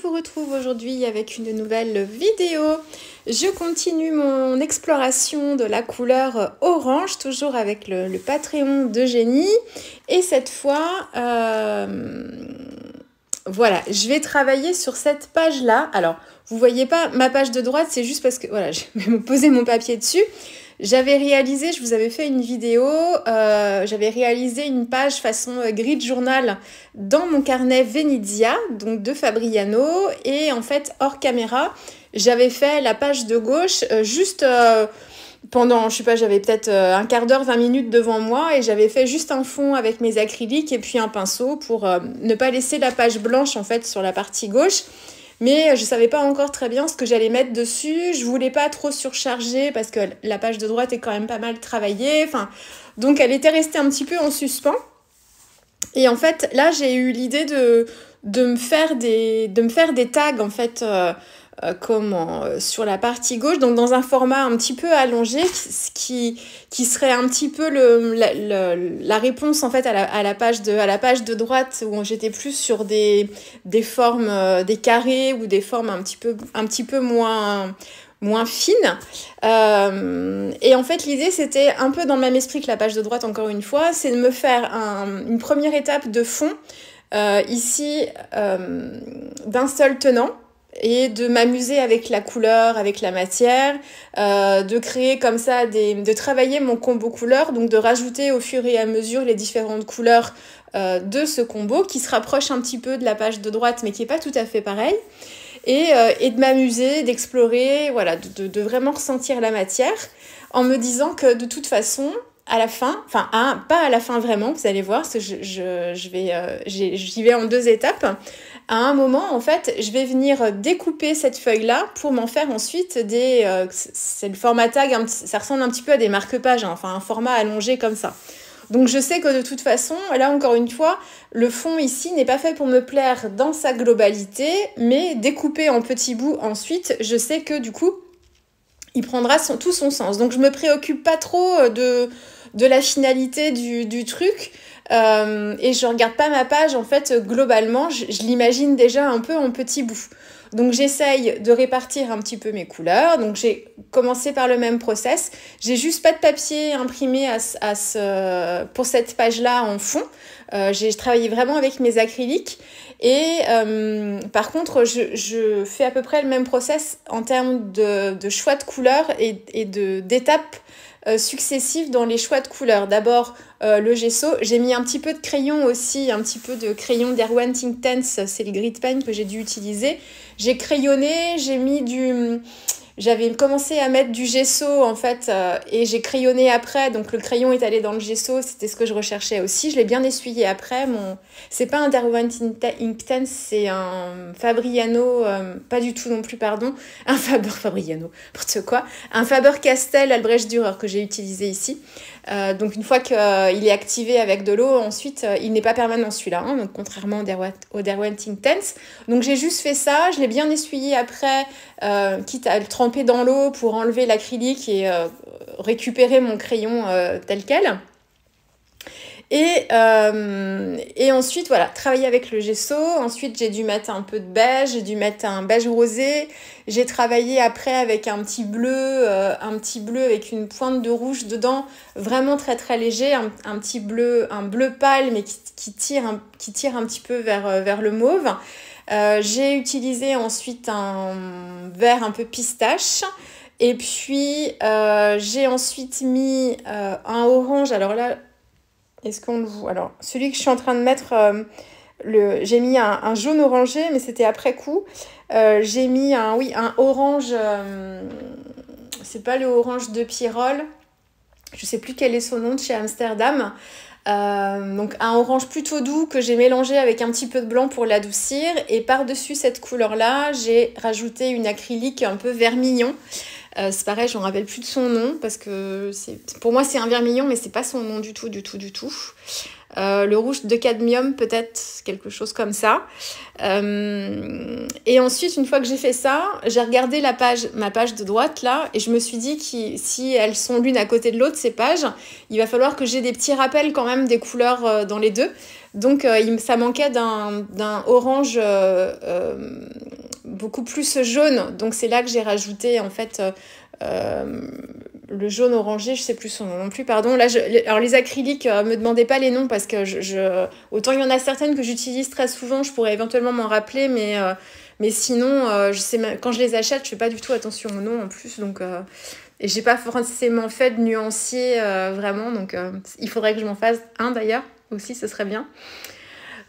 vous retrouve aujourd'hui avec une nouvelle vidéo. Je continue mon exploration de la couleur orange, toujours avec le Patreon d'Eugénie. Et cette fois, voilà, je vais travailler sur cette page-là. Alors, vous voyez pas ma page de droite, c'est juste parce que, voilà, je vais poser mon papier dessus. J'avais réalisé, je vous avais fait une vidéo, j'avais réalisé une page façon grid journal dans mon carnet Venezia, donc de Fabriano, et en fait, hors caméra, j'avais fait la page de gauche juste pendant, je sais pas, j'avais peut-être un quart d'heure, 20 minutes devant moi, et j'avais fait juste un fond avec mes acryliques et puis un pinceau pour ne pas laisser la page blanche en fait sur la partie gauche. Mais je savais pas encore très bien ce que j'allais mettre dessus. Je voulais pas trop surcharger parce que la page de droite est quand même pas mal travaillée. Enfin, donc elle était restée un petit peu en suspens. Et en fait, là, j'ai eu l'idée de me faire des tags en fait sur la partie gauche, donc dans un format un petit peu allongé, qui serait un petit peu la réponse en fait à la page de droite où j'étais plus sur des formes, des carrés ou des formes un petit peu moins fines. Et en fait, l'idée, c'était un peu dans le même esprit que la page de droite, encore une fois, c'est de me faire une première étape de fond, ici, d'un seul tenant, et de m'amuser avec la couleur, avec la matière, de créer comme ça, de travailler mon combo couleur, donc de rajouter au fur et à mesure les différentes couleurs de ce combo, qui se rapproche un petit peu de la page de droite, mais qui n'est pas tout à fait pareil. Et de m'amuser, d'explorer, voilà, de vraiment ressentir la matière, en me disant que de toute façon, à la fin, pas à la fin vraiment, vous allez voir, parce que j'y vais en 2 étapes. À un moment, en fait, je vais venir découper cette feuille-là pour m'en faire ensuite c'est le format tag, ça ressemble un petit peu à des marque-pages, hein, enfin un format allongé comme ça. Donc je sais que de toute façon, là encore une fois, le fond ici n'est pas fait pour me plaire dans sa globalité, mais découpé en petits bouts ensuite, je sais que du coup, il prendra tout son sens. Donc je me préoccupe pas trop de la finalité du truc, et je regarde pas ma page en fait globalement, je l'imagine déjà un peu en petits bouts. Donc j'essaye de répartir un petit peu mes couleurs. Donc j'ai commencé par le même process. J'ai juste pas de papier imprimé pour cette page-là en fond. J'ai travaillé vraiment avec mes acryliques. Et par contre, je fais à peu près le même process en termes de choix de couleurs et d'étapes successives dans les choix de couleurs. D'abord, le gesso. J'ai mis un petit peu de crayon aussi, un petit peu de crayon d'Erwan Intense, c'est le grid pen que j'ai dû utiliser. J'ai crayonné, j'avais commencé à mettre du gesso en fait, et j'ai crayonné après, donc le crayon est allé dans le gesso, c'était ce que je recherchais aussi. Je l'ai bien essuyé après. C'est pas un Derwent Inktense, c'est un Fabriano, pas du tout non plus, pardon, un Fabriano, n'importe quoi, un Faber-Castell Albrecht Dürer que j'ai utilisé ici. Donc une fois qu'il est activé avec de l'eau, ensuite il n'est pas permanent celui-là, hein, donc contrairement au Derwent Inktense. Donc j'ai juste fait ça, je l'ai bien essuyé après, quitte à le tremper dans l'eau pour enlever l'acrylique et récupérer mon crayon tel quel. Et ensuite, voilà, travailler avec le gesso. Ensuite, j'ai dû mettre un peu de beige, j'ai dû mettre un beige rosé. J'ai travaillé après avec un petit bleu avec une pointe de rouge dedans, vraiment très très léger, un petit bleu, un bleu pâle, mais qui tire un petit peu vers le mauve. J'ai utilisé ensuite un vert un peu pistache. Et puis, j'ai ensuite mis un orange. Alors là, est-ce qu'on le voit? Alors, celui que je suis en train de mettre, j'ai mis un jaune orangé, mais c'était après coup. J'ai mis un orange, c'est pas le orange de Pyrrole, je sais plus quel est son nom de chez Amsterdam. Donc un orange plutôt doux que j'ai mélangé avec un petit peu de blanc pour l'adoucir. Et par-dessus cette couleur-là, j'ai rajouté une acrylique un peu vermillon. C'est pareil, je ne me rappelle plus de son nom parce que pour moi c'est un vermillon, mais c'est pas son nom du tout. le rouge de cadmium peut-être, quelque chose comme ça. Et ensuite, une fois que j'ai fait ça, j'ai regardé ma page de droite là, et je me suis dit que si elles sont l'une à côté de l'autre, ces pages, il va falloir que j'ai des petits rappels quand même des couleurs dans les deux. Donc ça manquait d'un orange beaucoup plus jaune. Donc c'est là que j'ai rajouté en fait le jaune orangé, je sais plus son nom non plus, pardon. Là, alors les acryliques, me demandez pas les noms parce que autant il y en a certaines que j'utilise très souvent, je pourrais éventuellement m'en rappeler, mais sinon, je sais même, quand je les achète, je fais pas du tout attention aux noms en plus, donc et j'ai pas forcément fait de nuancier vraiment, donc il faudrait que je m'en fasse un d'ailleurs aussi, ce serait bien.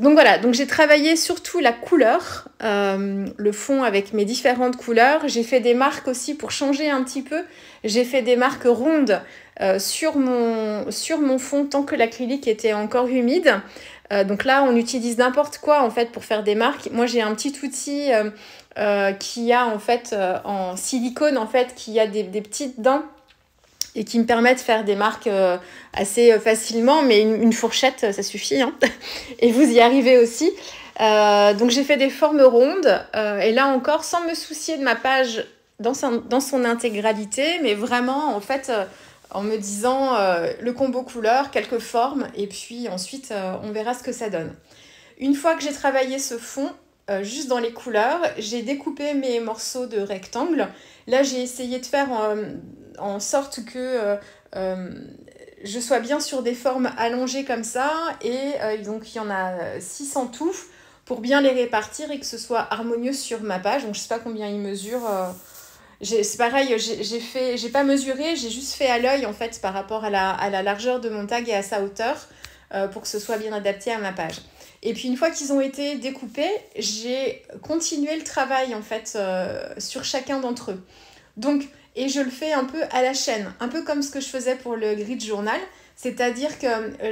Donc voilà, donc j'ai travaillé surtout la couleur, le fond avec mes différentes couleurs. J'ai fait des marques aussi pour changer un petit peu. J'ai fait des marques rondes sur mon fond tant que l'acrylique était encore humide. Donc là, on utilise n'importe quoi en fait pour faire des marques. Moi, j'ai un petit outil qui a en fait en silicone en fait, qui a des petites dents et qui me permet de faire des marques assez facilement, mais une fourchette, ça suffit, hein. Et vous y arrivez aussi. Donc j'ai fait des formes rondes, et là encore, sans me soucier de ma page dans son intégralité, mais vraiment, en fait, en me disant le combo couleur, quelques formes, et puis ensuite, on verra ce que ça donne. Une fois que j'ai travaillé ce fond, juste dans les couleurs, j'ai découpé mes morceaux de rectangles. Là, j'ai essayé de faire en sorte que je sois bien sur des formes allongées comme ça, et donc il y en a 6 en tout pour bien les répartir et que ce soit harmonieux sur ma page. Donc je sais pas combien ils mesurent. C'est pareil, j'ai pas mesuré, j'ai juste fait à l'œil en fait par rapport à la largeur de mon tag et à sa hauteur pour que ce soit bien adapté à ma page. Et puis une fois qu'ils ont été découpés, j'ai continué le travail en fait sur chacun d'entre eux. Donc, et je le fais un peu à la chaîne, un peu comme ce que je faisais pour le grid journal, c'est-à-dire que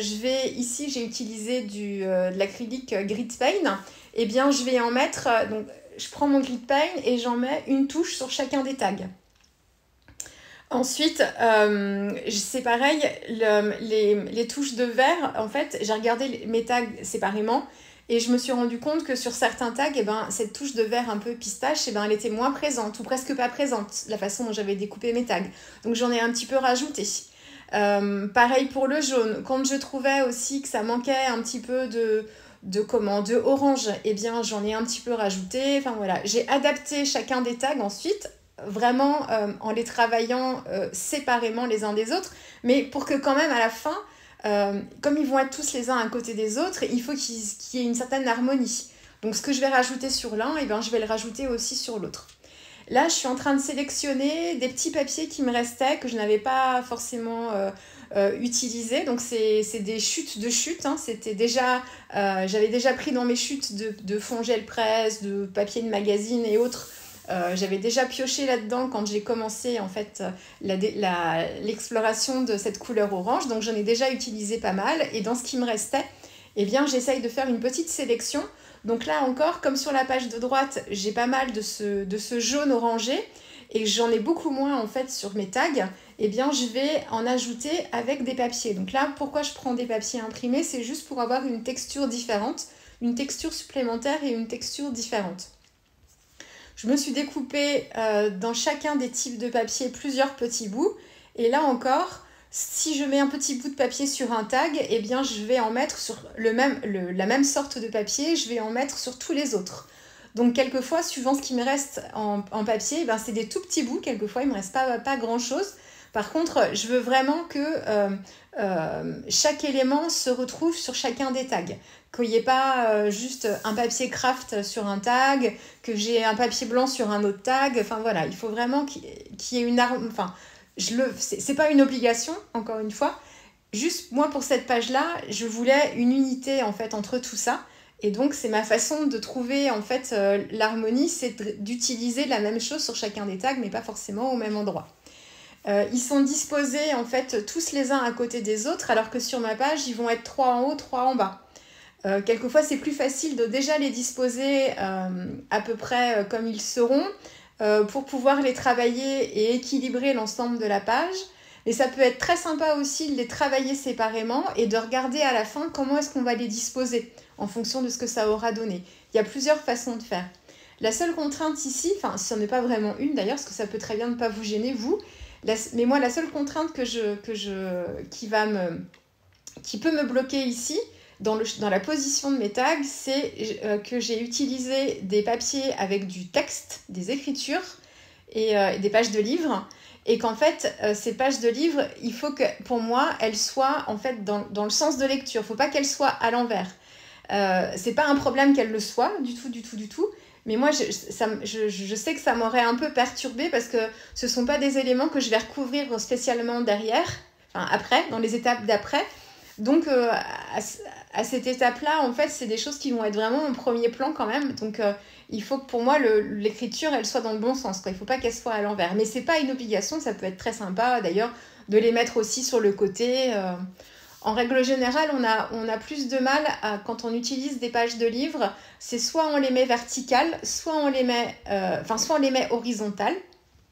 ici j'ai utilisé de l'acrylique grid paint, et bien je vais en mettre, donc je prends mon grid paint et j'en mets une touche sur chacun des tags. Ensuite, c'est pareil, les touches de vert, en fait, j'ai regardé mes tags séparément et je me suis rendu compte que sur certains tags, cette touche de vert un peu pistache, elle était moins présente ou presque pas présente, la façon dont j'avais découpé mes tags. Donc j'en ai un petit peu rajouté. Pareil pour le jaune, quand je trouvais aussi que ça manquait un petit peu de orange, eh bien j'en ai un petit peu rajouté. Enfin voilà, j'ai adapté chacun des tags ensuite, vraiment en les travaillant séparément les uns des autres, mais pour que quand même à la fin, comme ils vont être tous les uns à côté des autres, il faut qu'il y ait une certaine harmonie. Donc ce que je vais rajouter sur l'un, je vais le rajouter aussi sur l'autre. Là, je suis en train de sélectionner des petits papiers qui me restaient, que je n'avais pas forcément utilisés. Donc c'est des chutes de chutes, hein. J'avais déjà pris dans mes chutes de fond gel presse, de papier de magazine et autres. J'avais déjà pioché là-dedans quand j'ai commencé en fait l'exploration de cette couleur orange, donc j'en ai déjà utilisé pas mal, et dans ce qui me restait, j'essaye de faire une petite sélection. Donc là encore, comme sur la page de droite, j'ai pas mal de ce jaune orangé et j'en ai beaucoup moins en fait sur mes tags, je vais en ajouter avec des papiers. Donc là, pourquoi je prends des papiers imprimés, c'est juste pour avoir une texture différente, une texture supplémentaire et une texture différente. Je me suis découpé dans chacun des types de papier plusieurs petits bouts. Et là encore, si je mets un petit bout de papier sur un tag, je vais en mettre sur la même sorte de papier, je vais en mettre sur tous les autres. Donc quelquefois, suivant ce qui me reste en papier, c'est des tout petits bouts. Quelquefois, il ne me reste pas grand-chose. Par contre, je veux vraiment que chaque élément se retrouve sur chacun des tags. Qu'il n'y ait pas juste un papier craft sur un tag, que j'ai un papier blanc sur un autre tag. Enfin voilà, il faut vraiment qu'il y ait une arme. Enfin, c'est pas une obligation, encore une fois. Juste, moi, pour cette page-là, je voulais une unité en fait entre tout ça. Et donc, c'est ma façon de trouver en fait l'harmonie, c'est d'utiliser la même chose sur chacun des tags, mais pas forcément au même endroit. Ils sont disposés en fait tous les uns à côté des autres, alors que sur ma page, ils vont être 3 en haut, 3 en bas. Quelquefois, c'est plus facile de déjà les disposer à peu près comme ils seront pour pouvoir les travailler et équilibrer l'ensemble de la page. Et ça peut être très sympa aussi de les travailler séparément et de regarder à la fin comment est-ce qu'on va les disposer en fonction de ce que ça aura donné. Il y a plusieurs façons de faire. La seule contrainte ici, enfin, ce n'est pas vraiment une d'ailleurs, parce que ça peut très bien ne pas vous gêner, vous, mais moi, la seule contrainte qui peut me bloquer ici, dans la position de mes tags, c'est que j'ai utilisé des papiers avec du texte, des écritures et des pages de livres, et qu'en fait, ces pages de livres, il faut que, pour moi, elles soient en fait dans le sens de lecture. Il ne faut pas qu'elles soient à l'envers. C'est pas un problème qu'elles le soient, du tout. Mais moi, je sais que ça m'aurait un peu perturbée parce que ce ne sont pas des éléments que je vais recouvrir spécialement derrière, enfin après, dans les étapes d'après. Donc, à cette étape-là, en fait, c'est des choses qui vont être vraiment en premier plan quand même. Donc, il faut que pour moi, l'écriture, elle soit dans le bon sens, quoi. Il ne faut pas qu'elle soit à l'envers. Mais ce n'est pas une obligation, ça peut être très sympa, d'ailleurs, de les mettre aussi sur le côté. En règle générale, on a plus de mal quand on utilise des pages de livres, c'est soit on les met verticales, soit on les met horizontales,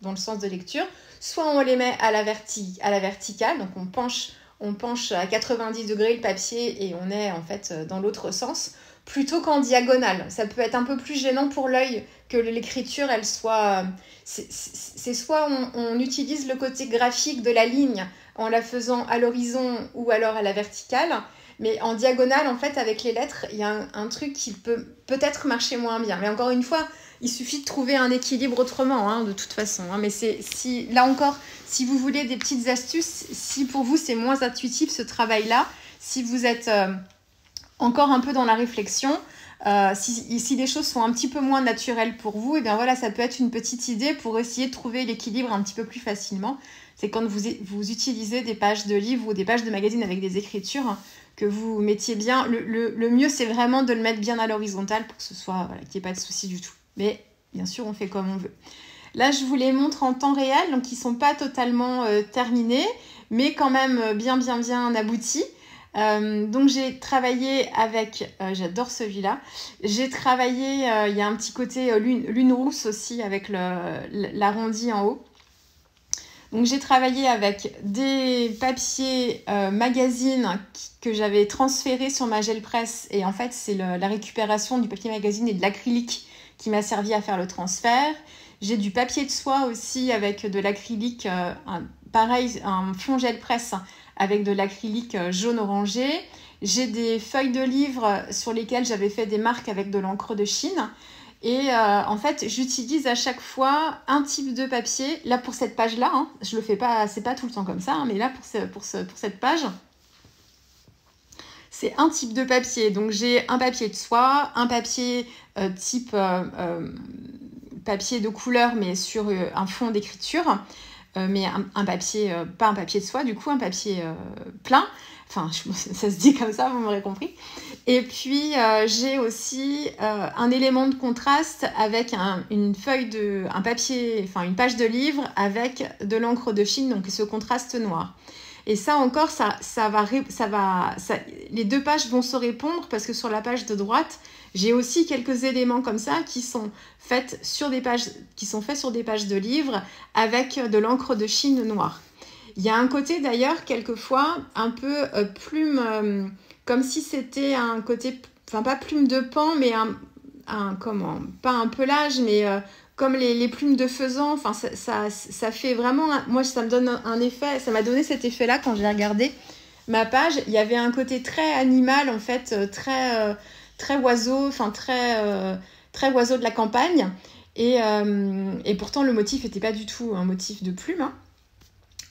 dans le sens de lecture, soit on les met à la verticale, donc on penche à 90 degrés le papier et on est en fait dans l'autre sens, plutôt qu'en diagonale. Ça peut être un peu plus gênant pour l'œil que l'écriture, elle soit... C'est soit on utilise le côté graphique de la ligne en la faisant à l'horizon ou alors à la verticale, mais en diagonale, en fait, avec les lettres, il y a un truc qui peut peut-être marcher moins bien. Mais encore une fois, il suffit de trouver un équilibre autrement, hein, de toute façon. Hein. Mais là encore, si vous voulez des petites astuces, si pour vous c'est moins intuitif ce travail-là, si vous êtes encore un peu dans la réflexion, si les choses sont un petit peu moins naturelles pour vous, et bien voilà, ça peut être une petite idée pour essayer de trouver l'équilibre un petit peu plus facilement. C'est quand vous utilisez des pages de livres ou des pages de magazines avec des écritures, hein, que vous mettiez bien. Le mieux, c'est vraiment de le mettre bien à l'horizontale pour que ce soit, voilà, qu'il n'y ait pas de souci du tout. Mais bien sûr, on fait comme on veut. Là, je vous les montre en temps réel, donc ils ne sont pas totalement terminés, mais quand même bien aboutis. Donc j'ai travaillé avec, j'adore celui-là, j'ai travaillé, il y a un petit côté lune rousse aussi avec l'arrondi en haut. Donc j'ai travaillé avec des papiers magazine que j'avais transférés sur ma gel presse, et en fait c'est la récupération du papier magazine et de l'acrylique qui m'a servi à faire le transfert. J'ai du papier de soie aussi avec de l'acrylique, pareil, un fond gel presse avec de l'acrylique jaune orangé. J'ai des feuilles de livres sur lesquelles j'avais fait des marques avec de l'encre de Chine. Et en fait, j'utilise à chaque fois un type de papier. Là, pour cette page-là, hein, je le fais pas, c'est pas tout le temps comme ça, hein, mais là, pour cette page, c'est un type de papier. Donc, j'ai un papier de soie, un papier type papier de couleur, mais sur un fond d'écriture. Mais un papier, pas un papier de soie, du coup, un papier plein. Enfin, ça se dit comme ça, vous m'aurez compris. Et puis, j'ai aussi un élément de contraste avec une page de livre avec de l'encre de Chine, donc ce contraste noir. Et ça encore, les deux pages vont se répondre parce que sur la page de droite, j'ai aussi quelques éléments comme ça qui sont faits sur des pages de livres avec de l'encre de Chine noire. Il y a un côté d'ailleurs, quelquefois, un peu plume, comme si c'était un côté, enfin pas plume de pan, mais pas un pelage, mais comme les plumes de faisan. Enfin, ça fait vraiment, moi ça me donne un effet, ça m'a donné cet effet-là quand j'ai regardé ma page. Il y avait un côté très animal, en fait, très oiseau, enfin très oiseau de la campagne. Et pourtant, le motif n'était pas du tout un motif de plume, hein.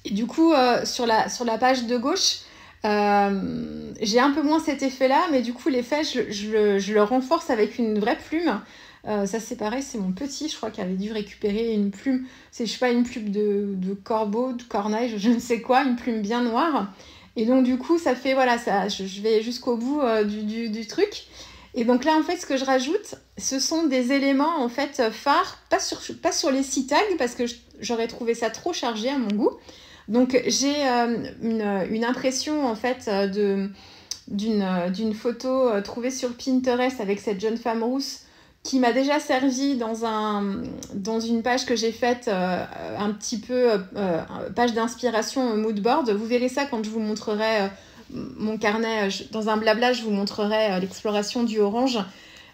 Et du coup, sur la page de gauche, j'ai un peu moins cet effet-là, mais du coup, l'effet, je le renforce avec une vraie plume. Ça, c'est pareil, c'est mon petit, je crois, qui avait dû récupérer une plume, je sais pas, une plume de corbeau, de corneille, je ne sais quoi, une plume bien noire. Et donc, du coup, ça fait, voilà, je vais jusqu'au bout du truc. Et donc là, en fait, ce que je rajoute, ce sont des éléments, en fait, phares, pas sur les 6 tags, parce que j'aurais trouvé ça trop chargé à mon goût. Donc, j'ai une impression, en fait, d'une photo trouvée sur Pinterest avec cette jeune femme rousse qui m'a déjà servi dans une page que j'ai faite un petit peu, page d'inspiration mood board. Vous verrez ça quand je vous montrerai mon carnet. Dans un blabla, je vous montrerai l'exploration du orange,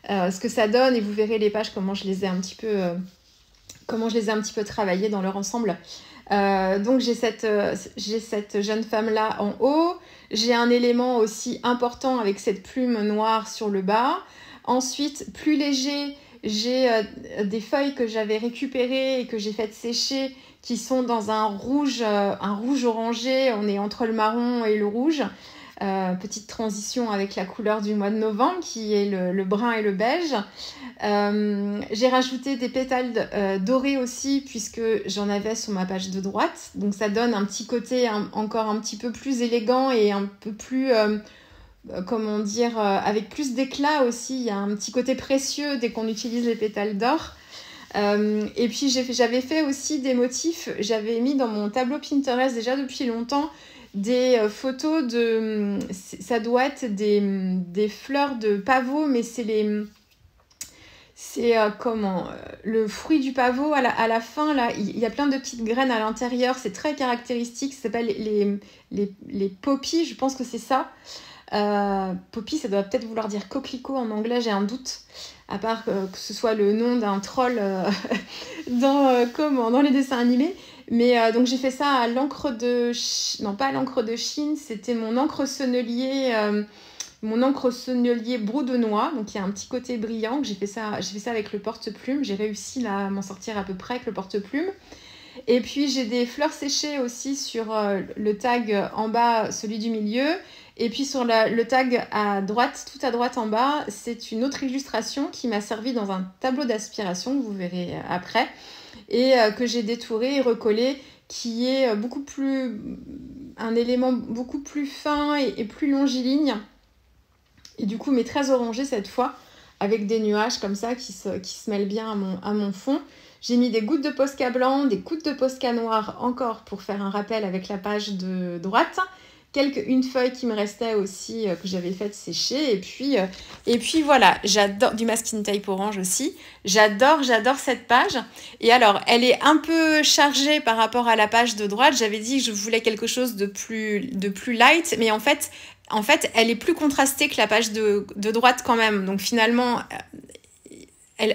ce que ça donne, et vous verrez les pages, comment je les ai un petit peu travaillées dans leur ensemble. Donc j'ai cette jeune femme-là en haut. J'ai un élément aussi important avec cette plume noire sur le bas. Ensuite, plus léger, j'ai des feuilles que j'avais récupérées et que j'ai faites sécher, qui sont dans un rouge orangé. On est entre le marron et le rouge. Petite transition avec la couleur du mois de novembre, qui est le brun et le beige. J'ai rajouté des pétales dorés aussi, puisque j'en avais sur ma page de droite. Donc ça donne un petit côté encore un petit peu plus élégant et un peu plus... comment dire, avec plus d'éclat aussi. Il y a un petit côté précieux dès qu'on utilise les pétales d'or. Et puis j'avais fait aussi des motifs. J'avais mis dans mon tableau Pinterest déjà depuis longtemps des photos de... Ça doit être des fleurs de pavot, mais c'est le fruit du pavot à la fin, là, il y a plein de petites graines à l'intérieur. C'est très caractéristique. Ça s'appelle les poppies, je pense que c'est ça. Poppy, ça doit peut-être vouloir dire coquelicot en anglais, j'ai un doute, à part que ce soit le nom d'un troll dans les dessins animés. Mais donc j'ai fait ça à l'encre de... Non, pas à l'encre de Chine, c'était mon encre sennelier brou de noix. Donc il y a un petit côté brillant. J'ai fait ça avec le porte-plume. J'ai réussi là, à m'en sortir à peu près avec le porte-plume. Et puis j'ai des fleurs séchées aussi sur le tag en bas, celui du milieu. Et puis sur le tag à droite, tout à droite en bas, c'est une autre illustration qui m'a servi dans un tableau d'aspiration, que vous verrez après, et que j'ai détouré et recollé, qui est un élément beaucoup plus fin et plus longiligne. Et du coup, mais très orangé cette fois, avec des nuages comme ça qui se mêlent bien à mon fond. J'ai mis des gouttes de Posca blanc, des gouttes de Posca noir encore pour faire un rappel avec la page de droite. Une feuille qui me restait aussi, que j'avais faite sécher. Et puis voilà, j'adore du masking tape orange aussi. J'adore cette page. Et alors, elle est un peu chargée par rapport à la page de droite. J'avais dit que je voulais quelque chose de plus light. Mais en fait, elle est plus contrastée que la page de droite quand même. Donc finalement...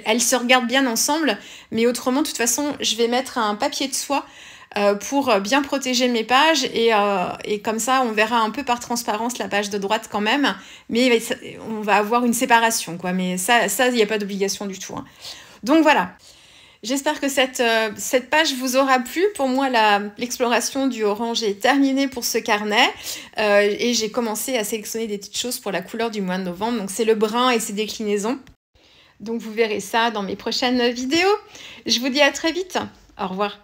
Elles se regardent bien ensemble, mais autrement, de toute façon, je vais mettre un papier de soie pour bien protéger mes pages et comme ça, on verra un peu par transparence la page de droite quand même, mais on va avoir une séparation, quoi. Mais ça, il n'y a pas d'obligation du tout, hein. Donc voilà. J'espère que cette page vous aura plu. Pour moi, l'exploration du orange est terminée pour ce carnet. Et j'ai commencé à sélectionner des petites choses pour la couleur du mois de novembre. Donc c'est le brun et ses déclinaisons. Donc vous verrez ça dans mes prochaines vidéos. Je vous dis à très vite. Au revoir.